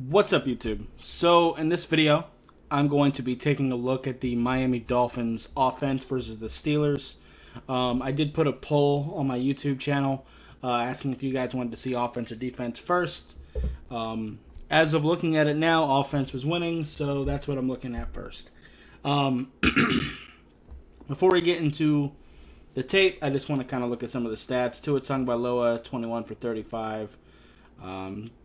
What's up, YouTube? So, in this video, I'm going to be taking a look at the Miami Dolphins offense versus the Steelers. I did put a poll on my YouTube channel asking if you guys wanted to see offense or defense first. As of looking at it now, offense was winning, so that's what I'm looking at first. Before we get into the tape, I just want to kind of look at some of the stats. Tua Tagovailoa, 21 for 35.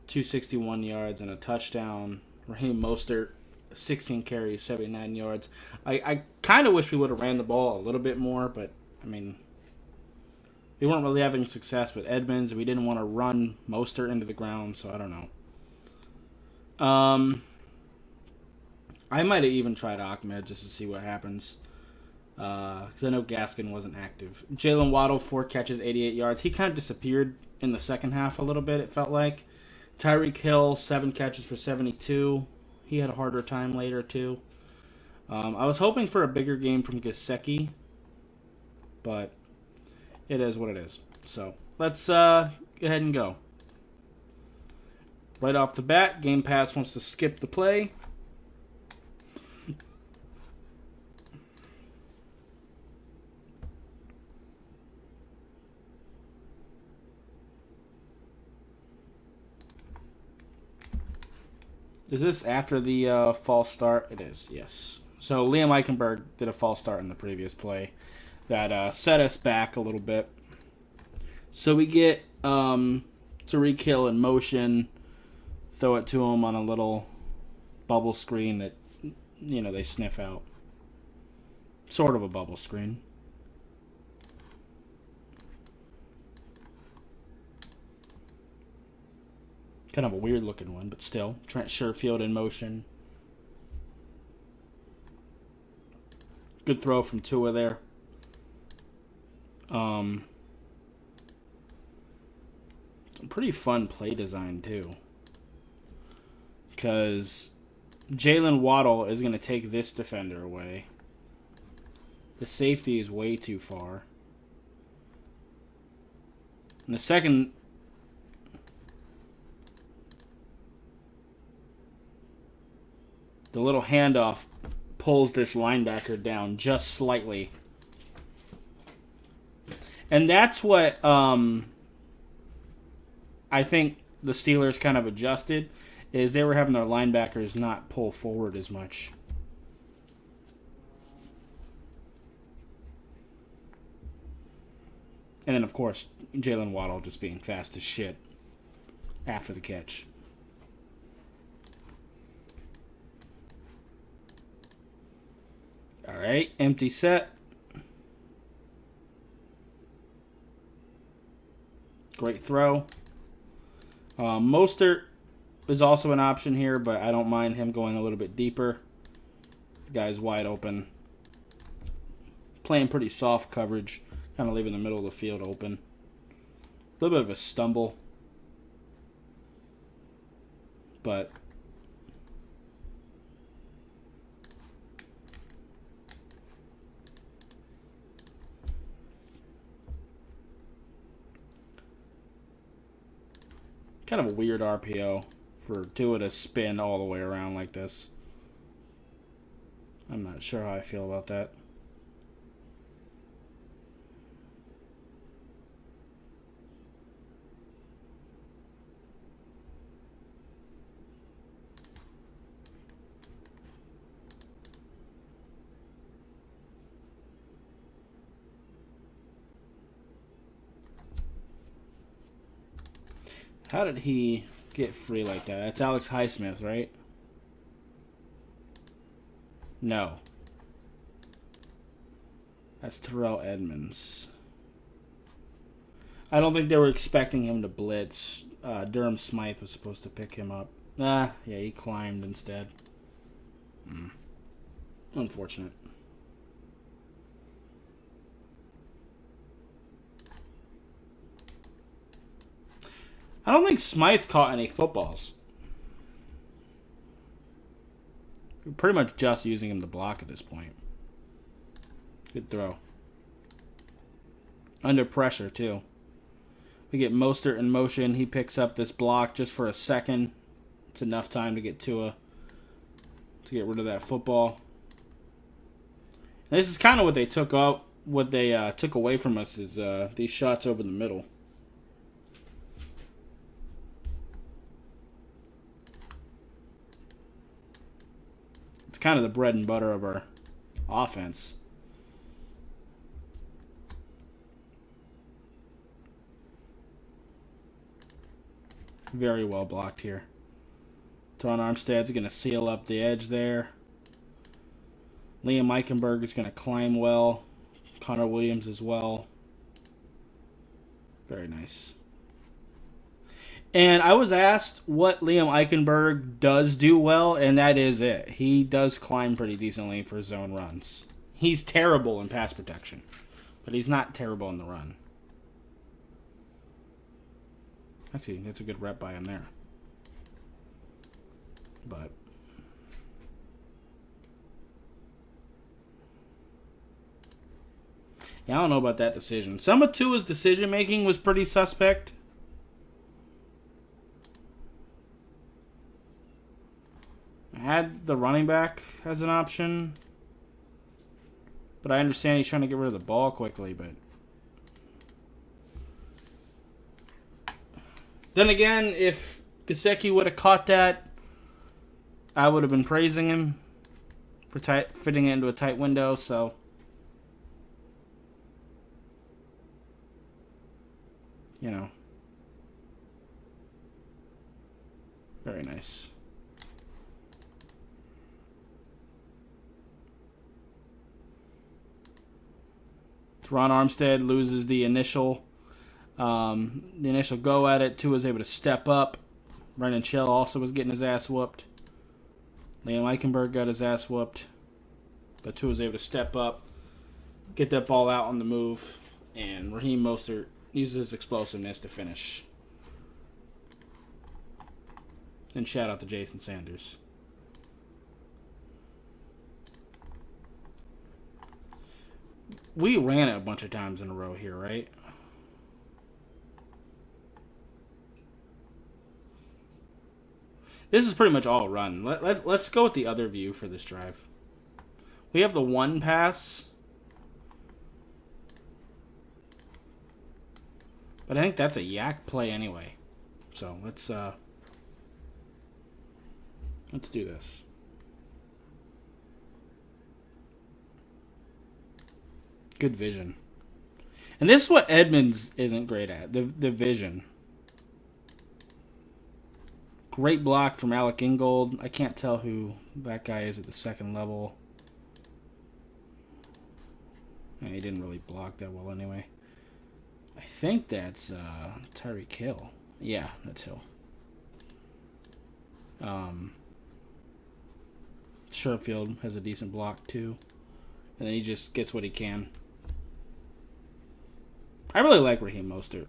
261 yards and a touchdown. Raheem Mostert, 16 carries, 79 yards. I kind of wish we would have ran the ball a little bit more, but, I mean, we weren't really having success with Edmonds. We didn't want to run Mostert into the ground, so I don't know. I might have even tried Ahmed just to see what happens. Because I know Gaskin wasn't active. Jalen Waddle, 4 catches, 88 yards. He kind of disappeared in the second half a little bit, it felt like. Tyreek Hill, 7 catches for 72. He had a harder time later, too. I was hoping for a bigger game from Gesicki, but it is what it is. So, let's go ahead and go. Right off the bat, Game Pass wants to skip the play. Is this after the false start? It is, yes. So Liam Eichenberg did a false start in the previous play that set us back a little bit. So we get Tyreek Hill in motion, throw it to him on a little bubble screen that, they sniff out. Sort of a bubble screen. Kind of a weird looking one, but still. Trent Sherfield in motion. Good throw from Tua there. Some pretty fun play design, too. Because Jalen Waddle is going to take this defender away. The safety is way too far. And the second... The little handoff pulls this linebacker down just slightly. And that's what I think the Steelers kind of adjusted, is they were having their linebackers not pull forward as much. And then, of course, Jalen Waddle just being fast as shit after the catch. All right, empty set. Great throw. Mostert is also an option here, but I don't mind him going a little bit deeper. The guy's wide open. Playing pretty soft coverage, kind of leaving the middle of the field open. A little bit of a stumble, but kind of a weird RPO for Tua to spin all the way around like this. I'm not sure how I feel about that. How did he get free like that? That's Alex Highsmith, right? No. That's Terrell Edmonds. I don't think they were expecting him to blitz. Durham Smythe was supposed to pick him up. Yeah, he climbed instead. Unfortunate. I don't think Smythe caught any footballs. We're pretty much just using him to block at this point. Good throw. Under pressure, too. We get Mostert in motion. He picks up this block just for a second. It's enough time to get to get rid of that football. And this is kind of what they took up. What they took away from us is these shots over the middle. It's kind of the bread and butter of our offense. Very well blocked here. Teron Armstead's going to seal up the edge there. Liam Eichenberg is going to climb well. Connor Williams as well. Very nice. And I was asked what Liam Eichenberg does do well, and that is it. He does climb pretty decently for zone runs. He's terrible in pass protection, but he's not terrible in the run. Actually, that's a good rep by him there. But yeah, I don't know about that decision. Some of Tua's decision making was pretty suspect. I had the running back as an option, but I understand he's trying to get rid of the ball quickly. But then again, if Gesicki would have caught that, I would have been praising him for fitting it into a tight window. So you know, very nice. Teron Armstead loses the initial go at it. Tua was able to step up. Brendan Shell also was getting his ass whooped. Liam Eichenberg got his ass whooped. But Tua was able to step up, get that ball out on the move, and Raheem Mostert uses his explosiveness to finish. And shout out to Jason Sanders. We ran it a bunch of times in a row here, right? This is pretty much all run. Let's go with the other view for this drive. We have the one pass. But I think that's a yak play anyway. So let's do this. Good vision. And this is what Edmonds isn't great at, the vision. Great block from Alec Ingold. I can't tell who that guy is at the second level. He didn't really block that well anyway. I think that's Tyreek Hill. Yeah, that's Hill. Sherfield has a decent block too. And then he just gets what he can. I really like Raheem Mostert.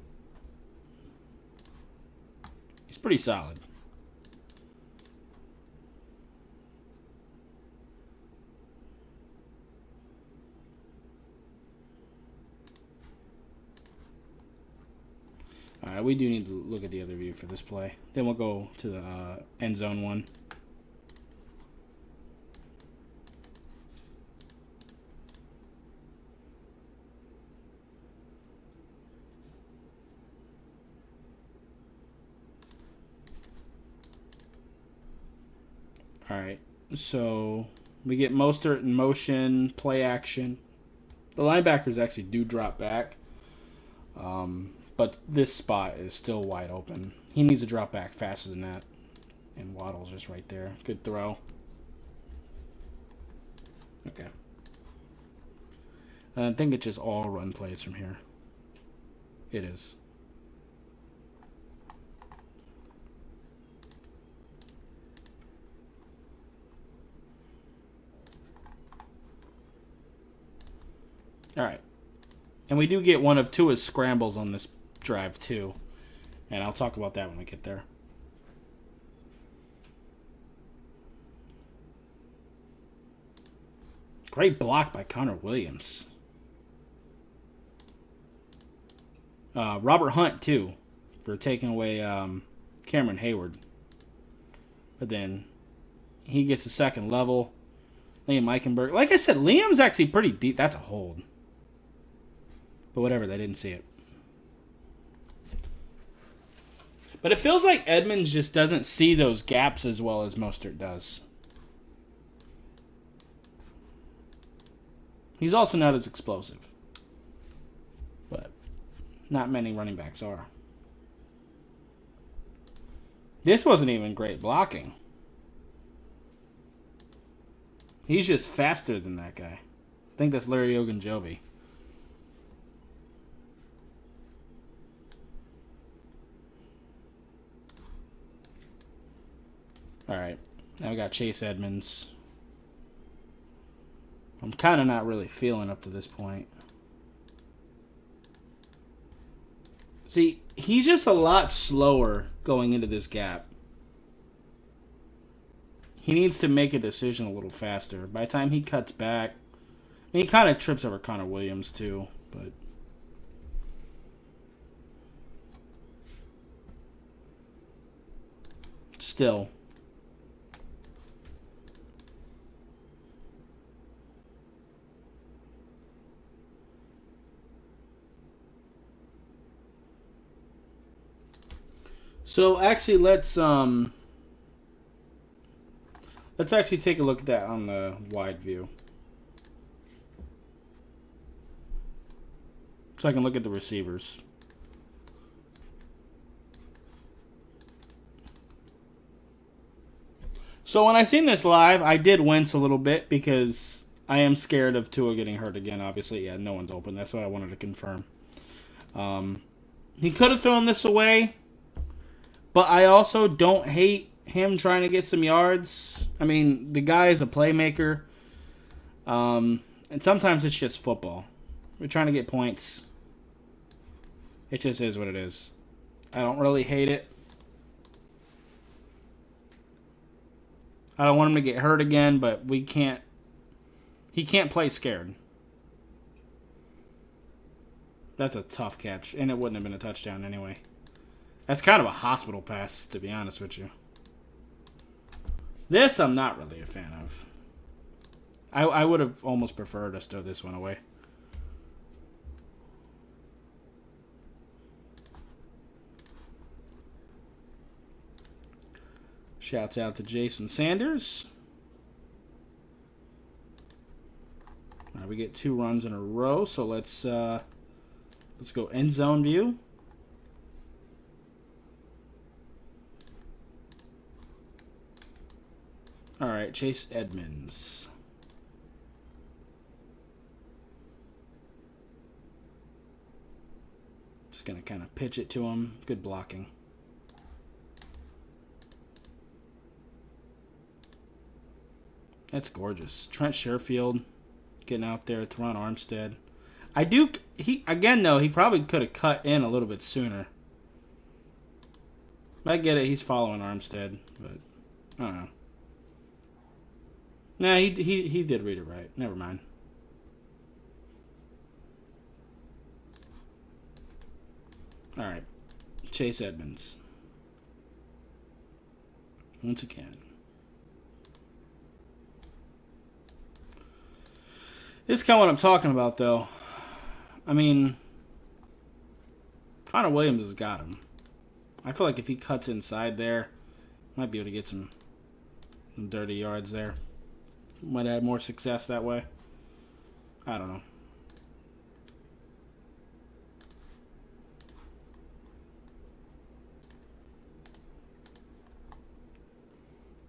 He's pretty solid. Alright, we do need to look at the other view for this play. Then we'll go to the end zone one. Alright, so we get Mostert in motion, play action. The linebackers actually do drop back. But this spot is still wide open. He needs to drop back faster than that. And Waddle's just right there. Good throw. Okay. I think it's just all run plays from here. It is. Alright. And we do get one of Tua's scrambles on this drive too. And I'll talk about that when we get there. Great block by Connor Williams. Robert Hunt too, for taking away Cameron Hayward. But then he gets the second level. Liam Eichenberg. Like I said, Liam's actually pretty deep. That's a hold. But whatever, they didn't see it. But it feels like Edmonds just doesn't see those gaps as well as Mostert does. He's also not as explosive. But not many running backs are. This wasn't even great blocking. He's just faster than that guy. I think that's Larry Ogunjobi. All right. Now we got Chase Edmonds. I'm kind of not really feeling up to this point. See, he's just a lot slower going into this gap. He needs to make a decision a little faster. By the time he cuts back, he kind of trips over Connor Williams too, but still. So actually, let's actually take a look at that on the wide view, so I can look at the receivers. So when I seen this live, I did wince a little bit because I am scared of Tua getting hurt again. Obviously, yeah, no one's open. That's what I wanted to confirm. He could have thrown this away. But I also don't hate him trying to get some yards. I mean, the guy is a playmaker. And sometimes it's just football. We're trying to get points. It just is what it is. I don't really hate it. I don't want him to get hurt again, but we can't. He can't play scared. That's a tough catch, and it wouldn't have been a touchdown anyway. That's kind of a hospital pass, to be honest with you. This I'm not really a fan of. I would have almost preferred us to throw this one away. Shouts out to Jason Sanders. All right, we get 2 runs in a row, so let's go end zone view. All right, Chase Edmonds. Just going to kind of pitch it to him. Good blocking. That's gorgeous. Trent Sherfield getting out there. Teron Armstead. He probably could have cut in a little bit sooner. I get it. He's following Armstead, but I don't know. Nah, he did read it right. Never mind. All right. Chase Edmonds. Once again. This is kind of what I'm talking about, though. I mean, Connor Williams has got him. I feel like if he cuts inside there, might be able to get some dirty yards there. Might have more success that way. I don't know.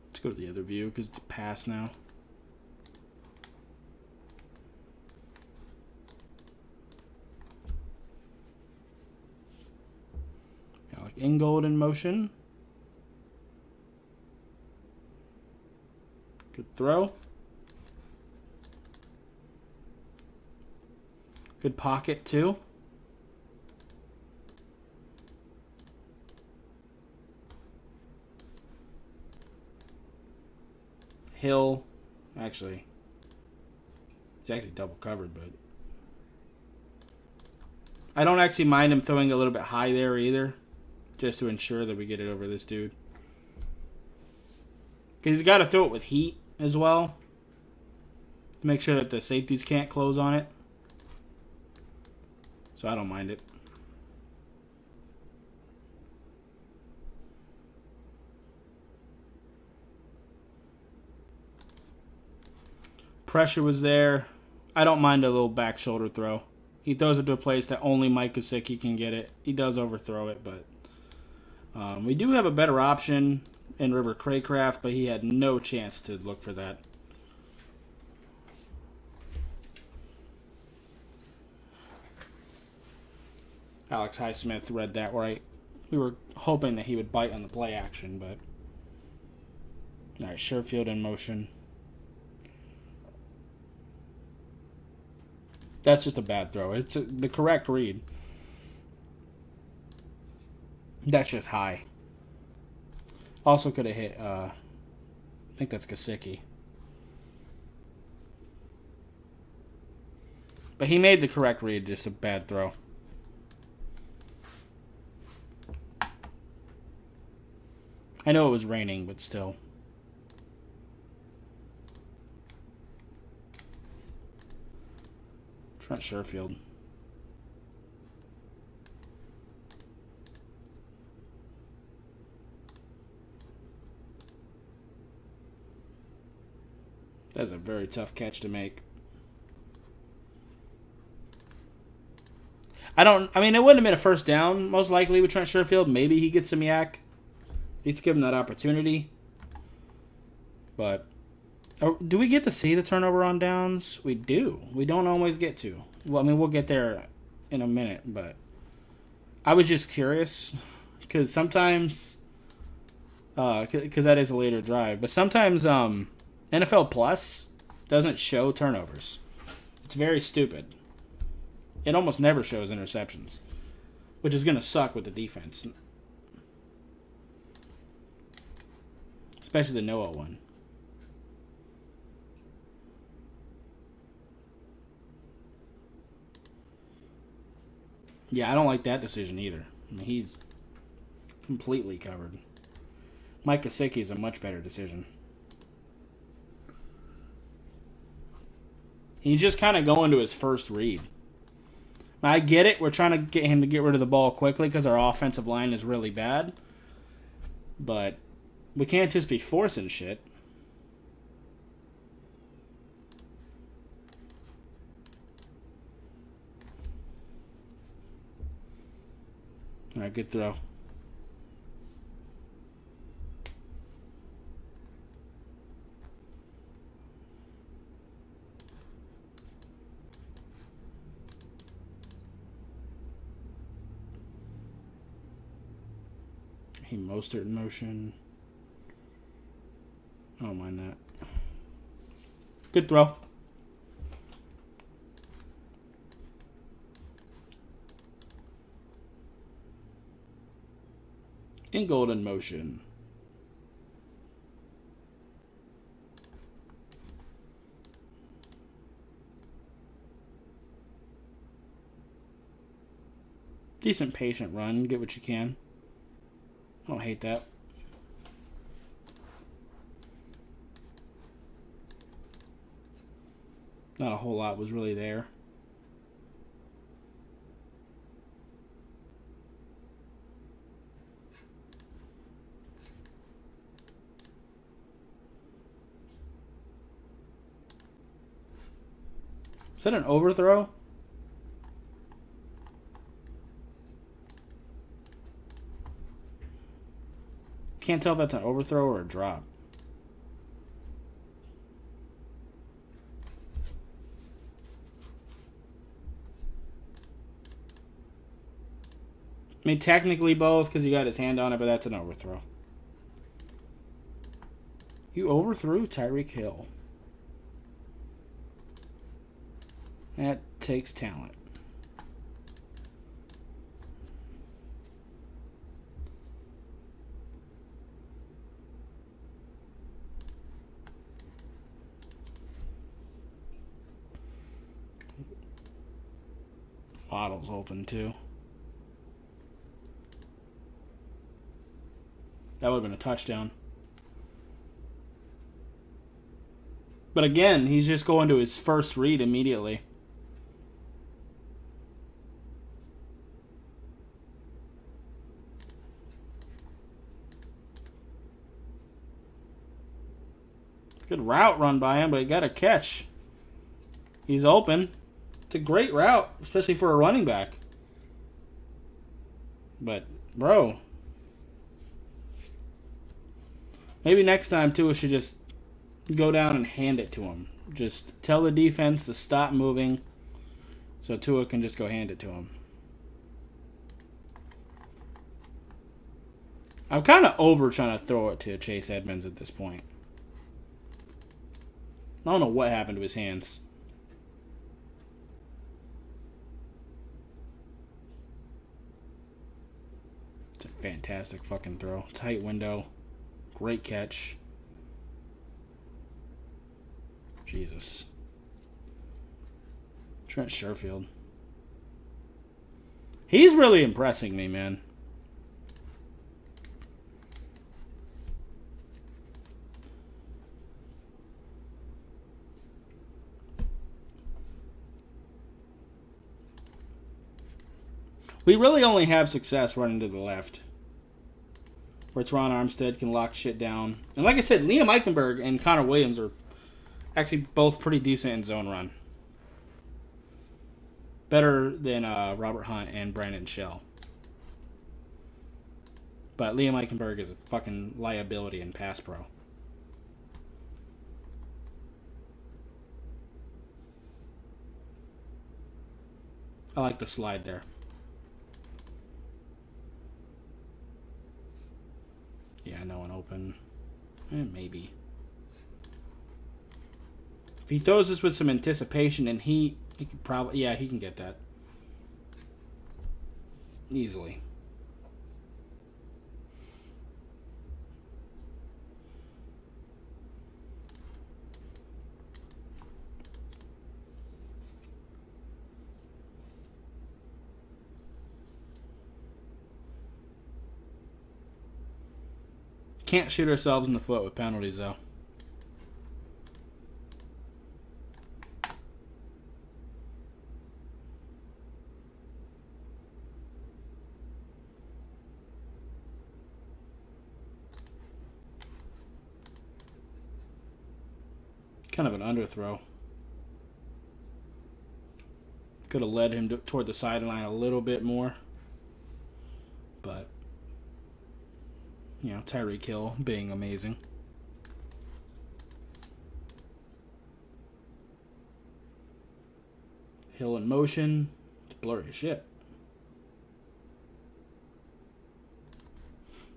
Let's go to the other view because it's a pass now. Got like Ingold in motion. Good throw. Good pocket, too. Hill. Actually, it's actually double covered, but I don't actually mind him throwing a little bit high there either, just to ensure that we get it over this dude. Because he's got to throw it with heat as well. To make sure that the safeties can't close on it. So I don't mind it. Pressure was there. I don't mind a little back shoulder throw. He throws it to a place that only Mike Gesicki can get it. He does overthrow it, but we do have a better option in River Craycraft, but he had no chance to look for that. Alex Highsmith read that right. We were hoping that he would bite on the play action, but... All right, Sherfield in motion. That's just a bad throw. It's the correct read. That's just high. Also could have hit, I think that's Gesicki. But he made the correct read, just a bad throw. I know it was raining, but still. Trent Sherfield. That's a very tough catch to make. I mean, it wouldn't have been a first down, most likely, with Trent Sherfield. Maybe he gets some yak. Let's give him that opportunity. But do we get to see the turnover on downs? We do. We don't always get to. Well, I mean, we'll get there in a minute, but I was just curious because sometimes, because that is a later drive, but sometimes NFL Plus doesn't show turnovers. It's very stupid. It almost never shows interceptions, which is going to suck with the defense. Especially the Noah one. Yeah, I don't like that decision either. I mean, he's completely covered. Mike Gesicki is a much better decision. He's just kind of going to his first read. I get it. We're trying to get him to get rid of the ball quickly because our offensive line is really bad. But we can't just be forcing shit. All right, good throw. He Mostert in motion. I don't mind that. Good throw. Ingold in motion. Decent patient run. Get what you can. I don't hate that. Not a whole lot was really there. Is that an overthrow? Can't tell if that's an overthrow or a drop. I mean, technically both because he got his hand on it, but that's an overthrow. You overthrew Tyreek Hill. That takes talent. Waddle's open too. That would have been a touchdown. But again, he's just going to his first read immediately. Good route run by him, but he got a catch. He's open. It's a great route, especially for a running back. But, bro, maybe next time Tua should just go down and hand it to him. Just tell the defense to stop moving so Tua can just go hand it to him. I'm kind of over trying to throw it to Chase Edmonds at this point. I don't know what happened to his hands. It's a fantastic fucking throw. Tight window. Great catch. Jesus. Trent Sherfield. He's really impressing me, man. We really only have success running to the left. Where Teron Armstead can lock shit down. And like I said, Liam Eichenberg and Connor Williams are actually both pretty decent in zone run. Better than Robert Hunt and Brandon Shell. But Liam Eichenberg is a fucking liability in pass pro. I like the slide there. Yeah, no one open. Maybe. If he throws this with some anticipation and he could probably... Yeah, he can get that. Easily. Can't shoot ourselves in the foot with penalties, though. Kind of an underthrow. Could have led him toward the sideline a little bit more. But... you know, Tyreek Hill being amazing. Hill in motion. It's blurry as shit.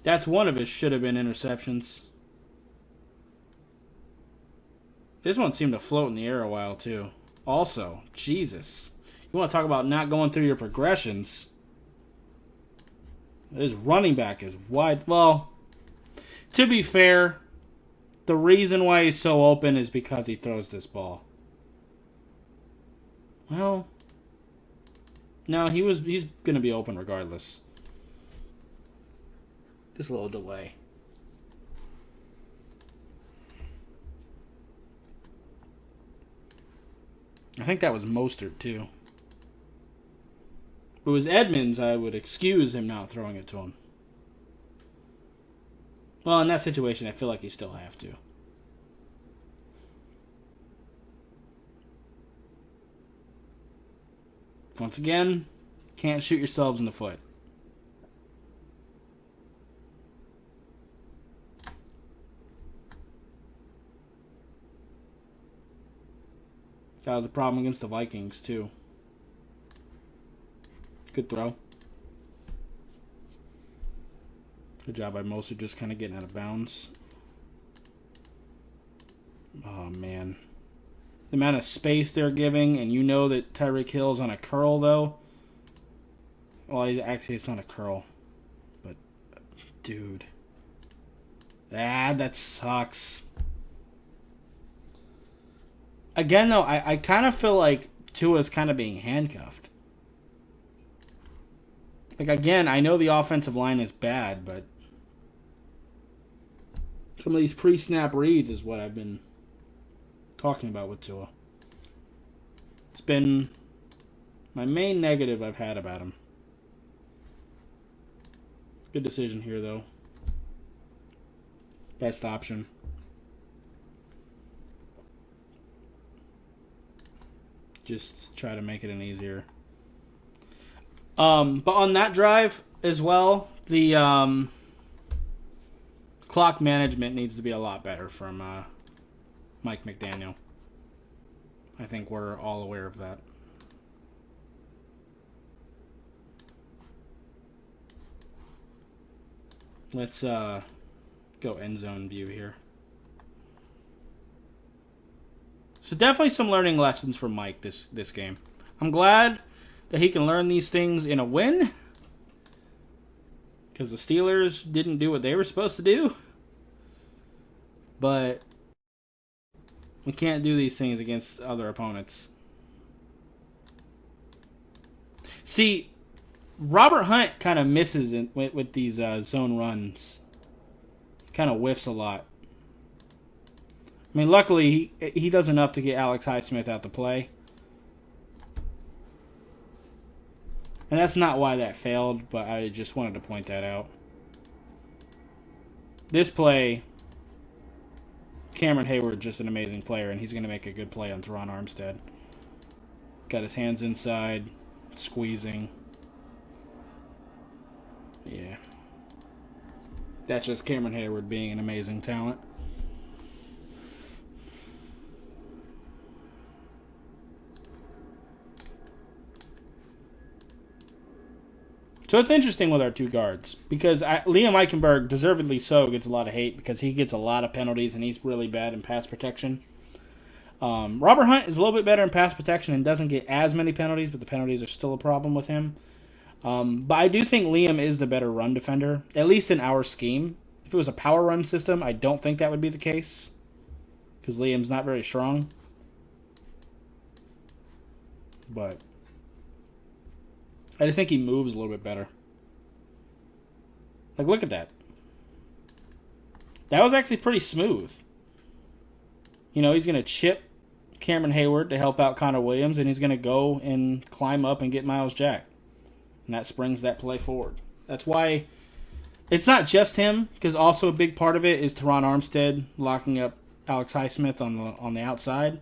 That's one of his should have been interceptions. This one seemed to float in the air a while, too. Also, Jesus. You want to talk about not going through your progressions. His running back is wide. Well, to be fair, the reason why he's so open is because he throws this ball. Well, no, he's going to be open regardless. Just a little delay. I think that was Mostert, too. If it was Edmonds, I would excuse him not throwing it to him. Well, in that situation, I feel like you still have to. Once again, can't shoot yourselves in the foot. That was a problem against the Vikings, too. Good throw. Good job by Mostert just kind of getting out of bounds. Oh, man. The amount of space they're giving, and you know that Tyreek Hill's on a curl, though. Well, it's not a curl. But, dude. That sucks. Again, though, I kind of feel like Tua's kind of being handcuffed. Like, again, I know the offensive line is bad, but some of these pre-snap reads is what I've been talking about with Tua. It's been my main negative I've had about him. Good decision here, though. Best option. Just try to make it an easier. But on that drive as well, the clock management needs to be a lot better from Mike McDaniel. I think we're all aware of that. Let's go end zone view here. So definitely some learning lessons from Mike this game. I'm glad that he can learn these things in a win, because the Steelers didn't do what they were supposed to do. But we can't do these things against other opponents. See, Robert Hunt kind of misses with these zone runs. Kind of whiffs a lot. I mean, luckily, he does enough to get Alex Highsmith out to play. And that's not why that failed, but I just wanted to point that out. This play, Cameron Hayward, just an amazing player, and he's going to make a good play on Teron Armstead. Got his hands inside, squeezing. Yeah. That's just Cameron Hayward being an amazing talent. So it's interesting with our two guards, because Liam Eichenberg, deservedly so, gets a lot of hate because he gets a lot of penalties and he's really bad in pass protection. Robert Hunt is a little bit better in pass protection and doesn't get as many penalties, but the penalties are still a problem with him. But I do think Liam is the better run defender, at least in our scheme. If it was a power run system, I don't think that would be the case, because Liam's not very strong. But I just think he moves a little bit better. Like, look at that. That was actually pretty smooth. You know, he's going to chip Cameron Hayward to help out Connor Williams, and he's going to go and climb up and get Myles Jack. And that springs that play forward. That's why it's not just him, because also a big part of it is Teron Armstead locking up Alex Highsmith on the outside.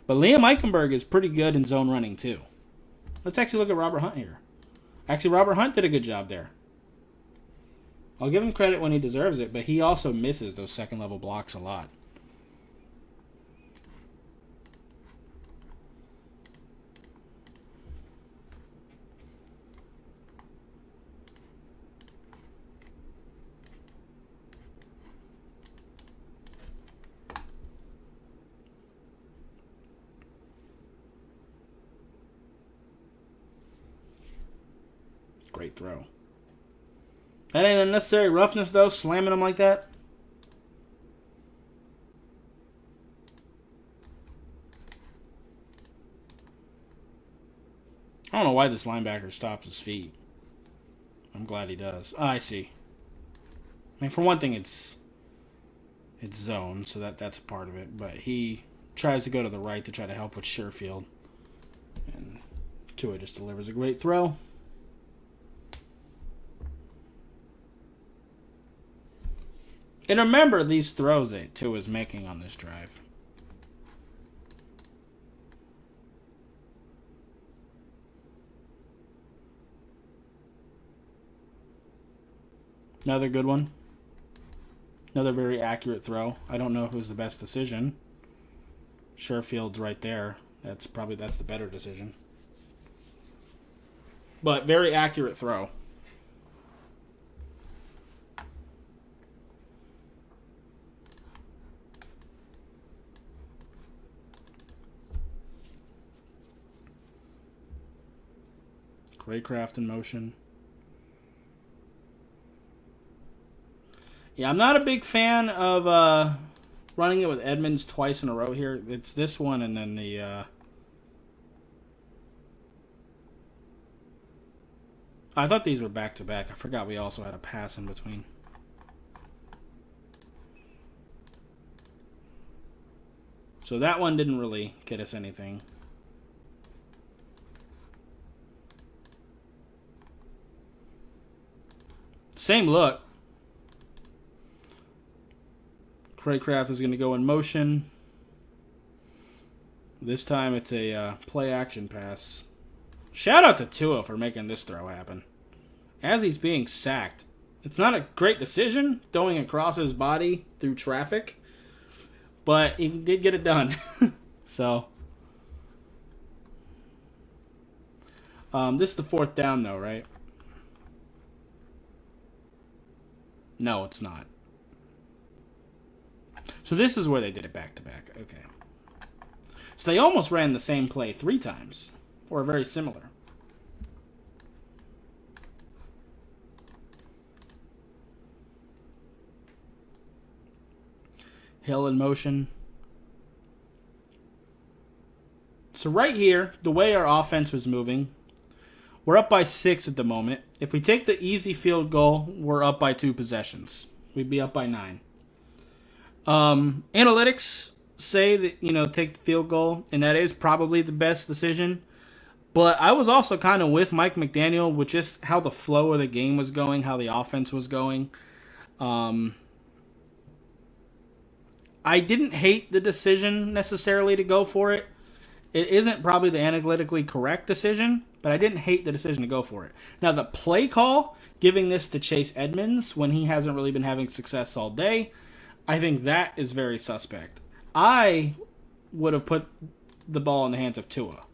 But Liam Eichenberg is pretty good in zone running, too. Let's actually look at Robert Hunt here. Actually, Robert Hunt did a good job there. I'll give him credit when he deserves it, but he also misses those second-level blocks a lot. Great throw. That ain't unnecessary roughness, though, slamming him like that. I don't know why this linebacker stops his feet. I'm glad he does. Oh, I see. I mean, for one thing, it's zone, so that's a part of it. But he tries to go to the right to try to help with Sherfield. And Tua just delivers a great throw. And remember these throws that Tua is making on this drive. Another good one. Another very accurate throw. I don't know who's the best decision. Sherfield's right there. That's the better decision. But very accurate throw. Great craft in motion. Yeah, I'm not a big fan of running it with Edmonds twice in a row here. It's this one and then the... I thought these were back-to-back. I forgot we also had a pass in between. So that one didn't really get us anything. Same look. Craycraft is going to go in motion. This time it's a play action pass. Shout out to Tua for making this throw happen. As he's being sacked. It's not a great decision, throwing across his body through traffic. But he did get it done. So. This is the 4th down though, right? No, it's not. So this is where they did it back to back. Okay. So they almost ran the same play 3 times. Or very similar. Hill in motion. So right here, the way our offense was moving, we're up by 6 at the moment. If we take the easy field goal, we're up by 2 possessions. We'd be up by 9. Analytics say that, take the field goal, and that is probably the best decision. But I was also kind of with Mike McDaniel with just how the flow of the game was going, how the offense was going. I didn't hate the decision necessarily to go for it. It isn't probably the analytically correct decision, but I didn't hate the decision to go for it. Now, the play call, giving this to Chase Edmonds when he hasn't really been having success all day, I think that is very suspect. I would have put the ball in the hands of Tua.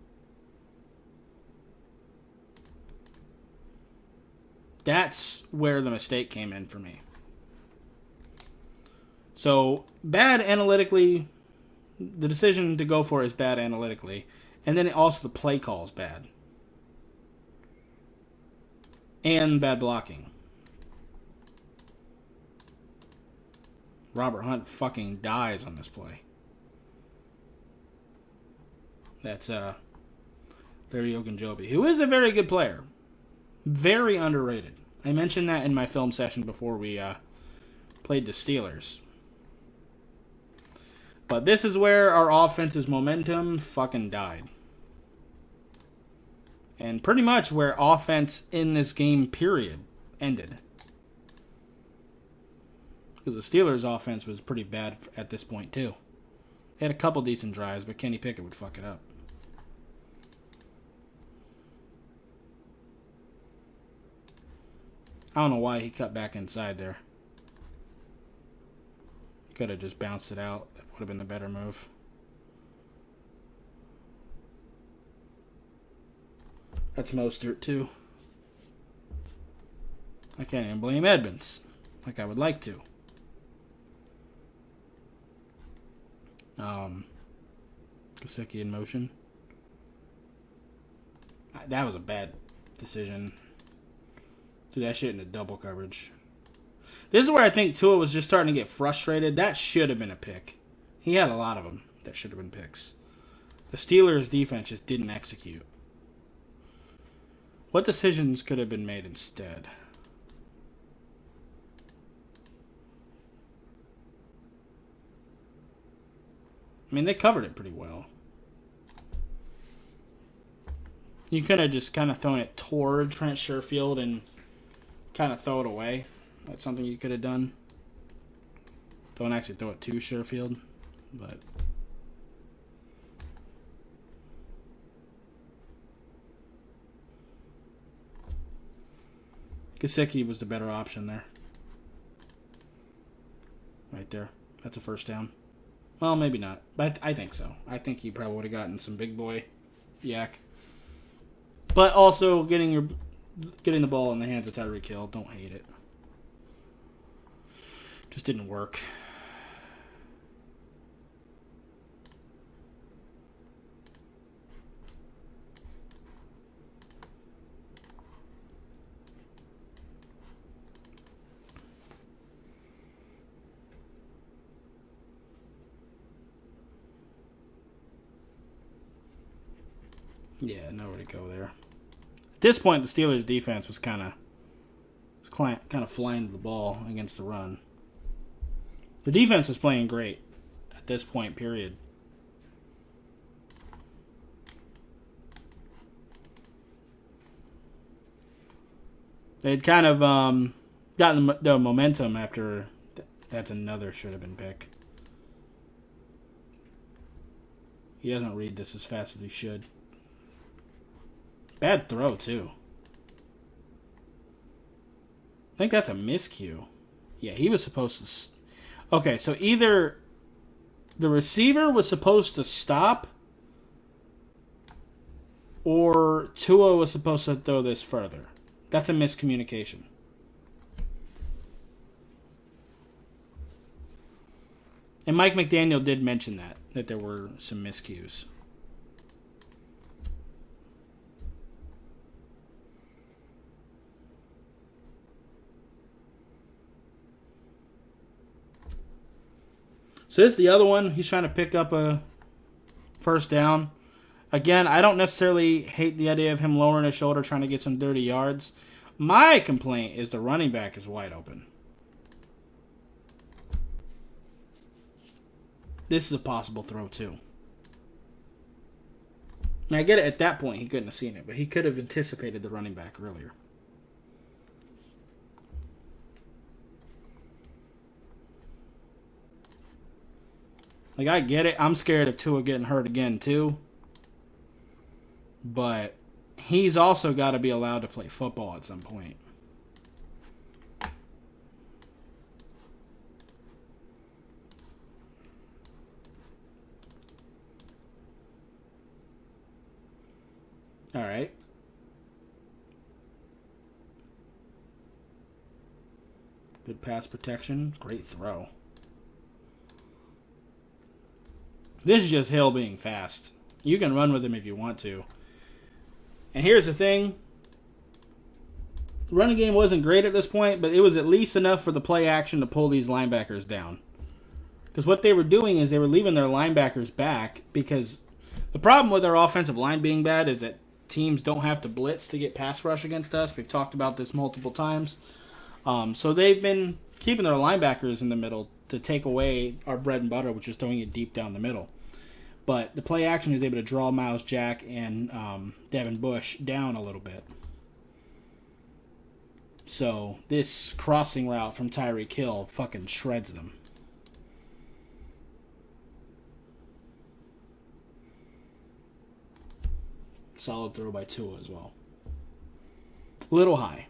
That's where the mistake came in for me. So, bad analytically, the decision to go for it is bad analytically. And then also the play call is bad. And bad blocking. Robert Hunt fucking dies on this play. That's Larry Ogunjobi, who is a very good player. Very underrated. I mentioned that in my film session before we played the Steelers. But this is where our offense's momentum fucking died. And pretty much where offense in this game, period, ended. Because the Steelers' offense was pretty bad at this point, too. They had a couple decent drives, but Kenny Pickett would fuck it up. I don't know why he cut back inside there. Could have just bounced it out. That would have been the better move. That's Mostert, too. I can't even blame Edmonds like I would like to. Gesicki in motion. That was a bad decision. Do that shit in a double coverage. This is where I think Tua was just starting to get frustrated. That should have been a pick. He had a lot of them that should have been picks. The Steelers' defense just didn't execute. What decisions could have been made instead? I mean, they covered it pretty well. You could have just kind of thrown it toward Trent Sherfield and kind of throw it away. That's something you could have done. Don't actually throw it to Sherfield, but... Gesicki was the better option there. Right there. That's a first down. Well, maybe not, but I think so. I think he probably would have gotten some big boy yak. But also getting the ball in the hands of Tyreek Hill, don't hate it. Just didn't work. Yeah, nowhere to go there. At this point, the Steelers' defense was kind of flying the ball against the run. The defense was playing great at this point, period. They'd kind of gotten the momentum after. That's another should have been pick. He doesn't read this as fast as he should. Bad throw, too. I think that's a miscue. Yeah, he was supposed to... Okay, so either the receiver was supposed to stop or Tua was supposed to throw this further. That's a miscommunication. And Mike McDaniel did mention that there were some miscues. So this is the other one. He's trying to pick up a first down. Again, I don't necessarily hate the idea of him lowering his shoulder trying to get some dirty yards. My complaint is the running back is wide open. This is a possible throw, too. I get it, at that point, he couldn't have seen it, but he could have anticipated the running back earlier. Like, I get it. I'm scared of Tua getting hurt again, too. But he's also got to be allowed to play football at some point. All right. Good pass protection. Great throw. This is just Hill being fast. You can run with him if you want to. And here's the thing. The running game wasn't great at this point, but it was at least enough for the play action to pull these linebackers down. Because what they were doing is they were leaving their linebackers back because the problem with our offensive line being bad is that teams don't have to blitz to get pass rush against us. We've talked about this multiple times. So they've been keeping their linebackers in the middle to take away our bread and butter, which is throwing it deep down the middle. But the play action is able to draw Miles Jack and Devin Bush down a little bit. So this crossing route from Tyreek Hill fucking shreds them. Solid throw by Tua as well. Little high.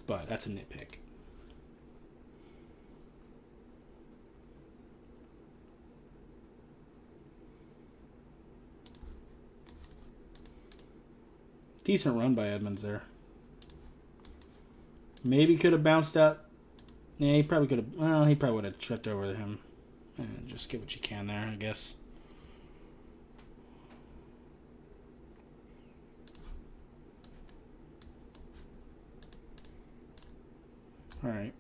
But that's a nitpick. Decent run by Edmonds there. Maybe could have bounced out. Yeah, he probably could have. Well, he probably would have tripped over him. Just get what you can there, I guess. All right.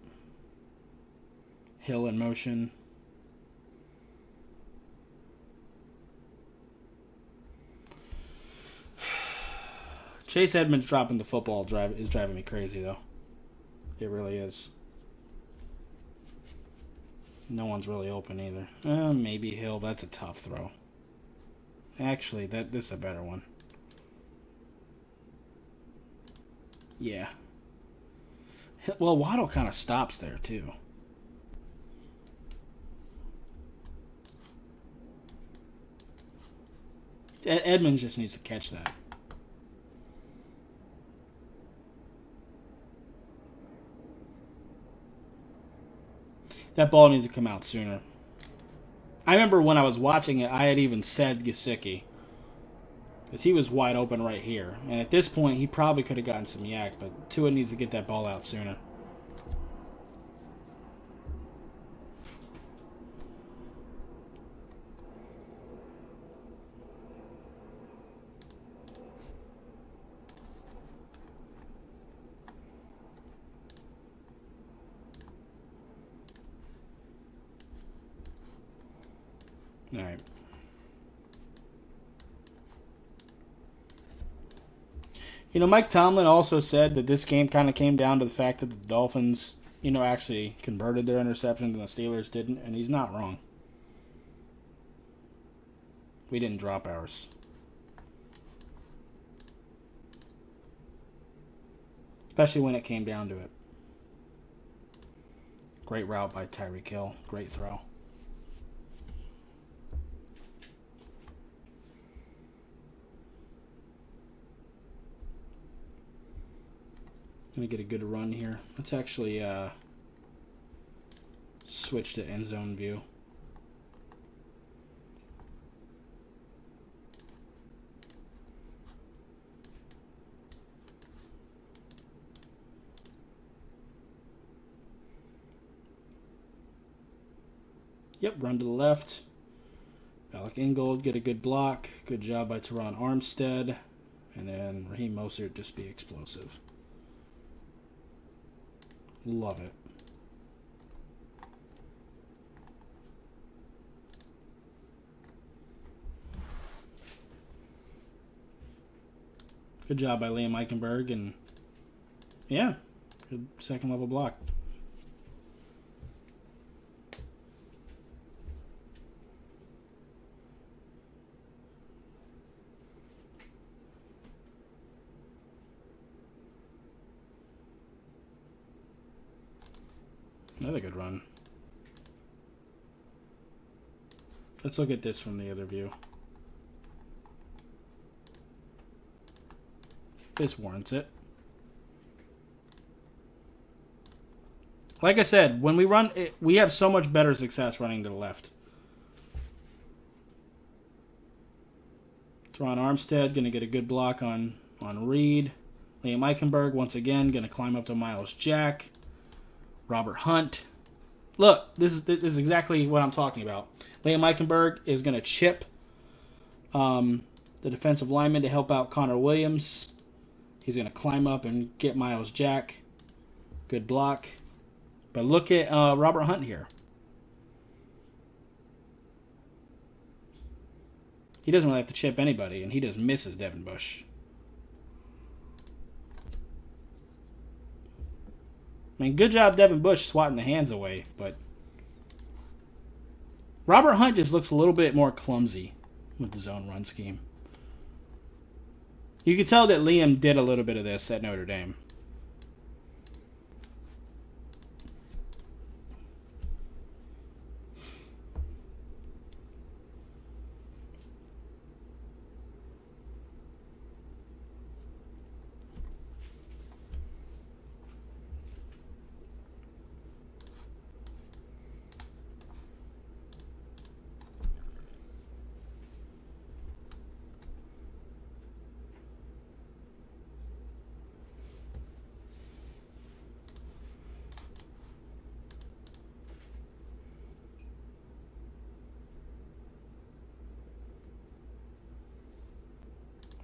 Hill in motion. Chase Edmonds dropping the football is driving me crazy, though. It really is. No one's really open either. Maybe Hill. That's a tough throw. Actually, this is a better one. Yeah. Well, Waddle kind of stops there, too. Edmonds just needs to catch that. That ball needs to come out sooner. I remember when I was watching it, I had even said Gesicki. Because he was wide open right here. And at this point, he probably could have gotten some yak, but Tua needs to get that ball out sooner. All right. You know, Mike Tomlin also said that this game kind of came down to the fact that the Dolphins, actually converted their interceptions and the Steelers didn't, and he's not wrong. We didn't drop ours. especially when it came down to it. Great route by Tyreek Hill. Great throw. Gonna get a good run here. Let's actually switch to end zone view. Yep, run to the left. Alec Ingold get a good block. Good job by Teron Armstead. And then Raheem Mostert just be explosive. Love it. Good job by Liam Eichenberg, and yeah, good second level block. Another good run. Let's look at this from the other view. This warrants it. Like I said, when we run, we have so much better success running to the left. Teron Armstead going to get a good block on Reed. Liam Eichenberg, once again, going to climb up to Miles Jack. Robert Hunt. Look, this is exactly what I'm talking about. Liam Eichenberg is going to chip the defensive lineman to help out Connor Williams. He's going to climb up and get Miles Jack. Good block. But look at Robert Hunt here. He doesn't really have to chip anybody, and he just misses Devin Bush. I mean, good job Devin Bush swatting the hands away, but Robert Hunt just looks a little bit more clumsy with the zone run scheme. You can tell that Liam did a little bit of this at Notre Dame.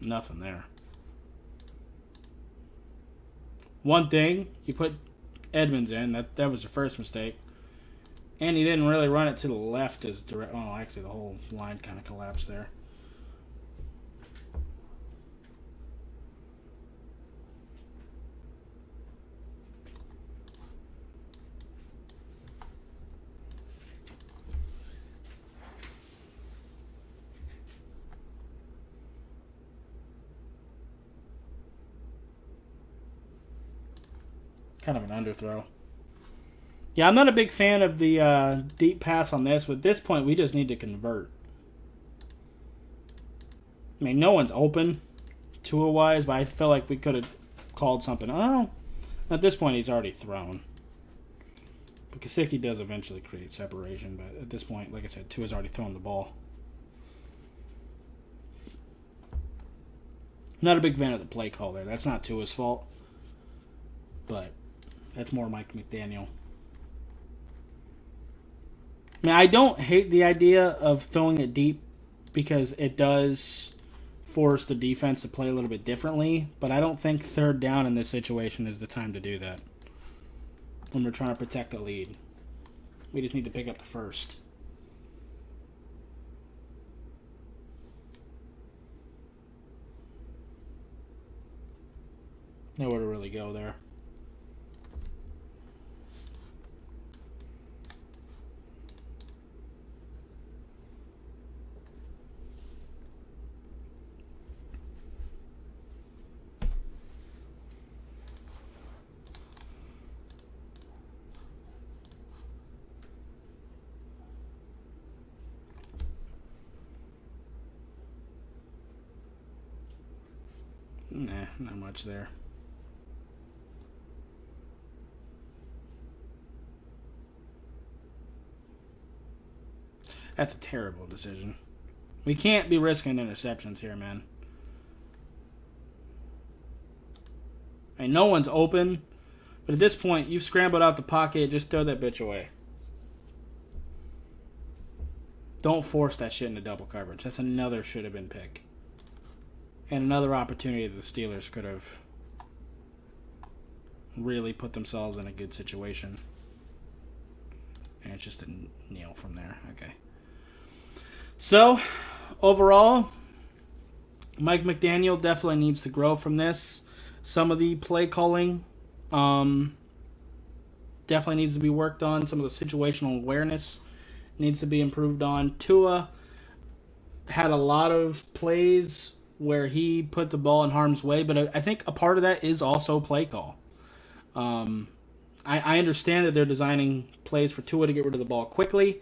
Nothing there. One thing, you put Edmonds in. That was your first mistake. And he didn't really run it to the left as direct. Oh, actually, the whole line kind of collapsed there. Kind of an underthrow. Yeah, I'm not a big fan of the deep pass on this. At this point, we just need to convert. I mean, no one's open, Tua-wise, but I feel like we could have called something. Oh, at this point, he's already thrown. But Gesicki does eventually create separation, but at this point, like I said, Tua's already thrown the ball. Not a big fan of the play call there. That's not Tua's fault. But that's more Mike McDaniel. I mean, I don't hate the idea of throwing it deep because it does force the defense to play a little bit differently, but I don't think third down in this situation is the time to do that when we're trying to protect the lead. We just need to pick up the first. Nowhere to really go there. Nah, not much there. That's a terrible decision. We can't be risking interceptions here, man. And no one's open. But at this point, you've scrambled out the pocket. Just throw that bitch away. Don't force that shit into double coverage. That's another should have been pick. And another opportunity that the Steelers could have really put themselves in a good situation. And it's just a kneel from there. Okay. So, overall, Mike McDaniel definitely needs to grow from this. Some of the play calling definitely needs to be worked on. Some of the situational awareness needs to be improved on. Tua had a lot of plays where he put the ball in harm's way, but I think a part of that is also play call. I understand that they're designing plays for Tua to get rid of the ball quickly,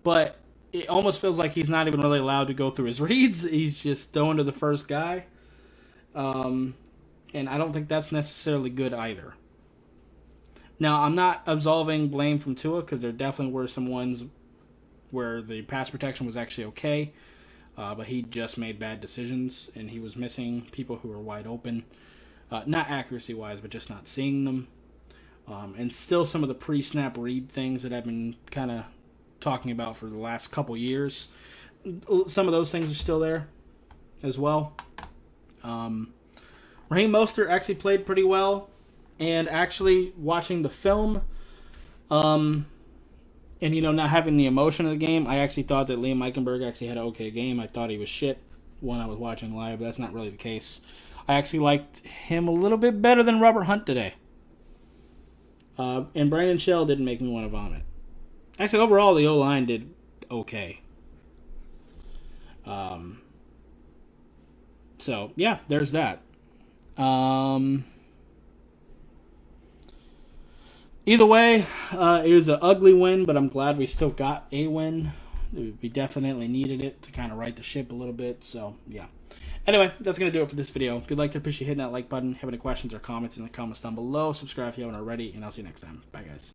but it almost feels like he's not even really allowed to go through his reads. He's just throwing to the first guy. And I don't think that's necessarily good either. Now, I'm not absolving blame from Tua because there definitely were some ones where the pass protection was actually okay, but he just made bad decisions, and he was missing people who were wide open. Not accuracy-wise, but just not seeing them. And still some of the pre-snap read things that I've been kind of talking about for the last couple years. Some of those things are still there as well. Raheem Mostert actually played pretty well. And actually watching the film, and, not having the emotion of the game, I actually thought that Liam Eichenberg actually had an okay game. I thought he was shit when I was watching live, but that's not really the case. I actually liked him a little bit better than Robert Hunt today. And Brandon Shell didn't make me want to vomit. Actually, overall, the O-line did okay. So, yeah, there's that. Either way, it was an ugly win, but I'm glad we still got a win. We definitely needed it to kind of right the ship a little bit, so, yeah. Anyway, that's going to do it for this video. If you'd like to, appreciate hitting that like button. Have any questions or comments in the comments down below. Subscribe if you haven't already, and I'll see you next time. Bye, guys.